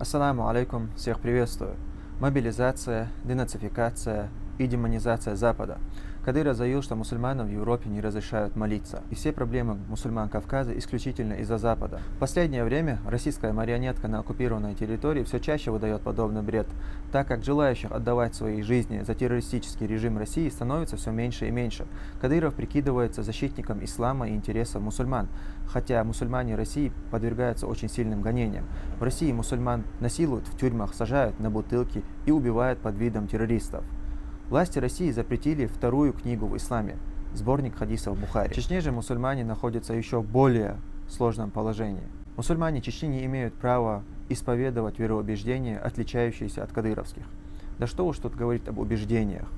Ассаламу алейкум, всех приветствую. Мобилизация, денацификация и демонизация Запада. Кадыров заявил, что мусульманам в Европе не разрешают молиться. И все проблемы мусульман Кавказа исключительно из-за Запада. В последнее время российская марионетка на оккупированной территории все чаще выдает подобный бред, так как желающих отдавать свои жизни за террористический режим России становится все меньше и меньше. Кадыров прикидывается защитником ислама и интересов мусульман, хотя мусульмане России подвергаются очень сильным гонениям. В России мусульман насилуют, в тюрьмах сажают на бутылки и убивают под видом террористов. Власти России запретили вторую книгу в исламе, сборник хадисов Бухари. В Чечне же мусульмане находятся еще в более сложном положении. Мусульмане Чечни не имеют права исповедовать вероубеждения, отличающиеся от кадыровских. Да что уж тут говорить об убеждениях.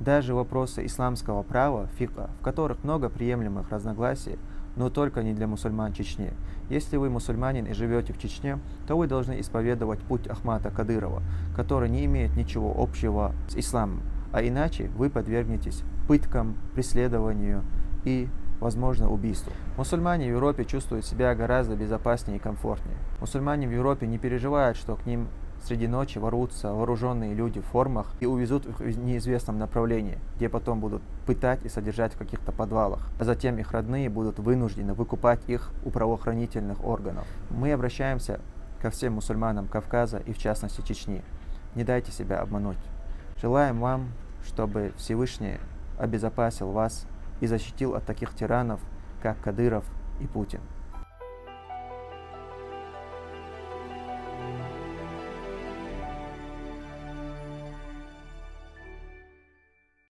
Даже вопросы исламского права, фика, в которых много приемлемых разногласий, но только не для мусульман Чечни. Если вы мусульманин и живете в Чечне, то вы должны исповедовать путь Ахмата Кадырова, который не имеет ничего общего с исламом. А иначе вы подвергнетесь пыткам, преследованию и, возможно, убийству. Мусульмане в Европе чувствуют себя гораздо безопаснее и комфортнее. Мусульмане в Европе не переживают, что к ним среди ночи ворвутся вооруженные люди в формах и увезут их в неизвестном направлении, где потом будут пытать и содержать в каких-то подвалах, а затем их родные будут вынуждены выкупать их у правоохранительных органов. Мы обращаемся ко всем мусульманам Кавказа и в частности Чечни. Не дайте себя обмануть. Желаем вам, чтобы Всевышний обезопасил вас и защитил от таких тиранов, как Кадыров и Путин.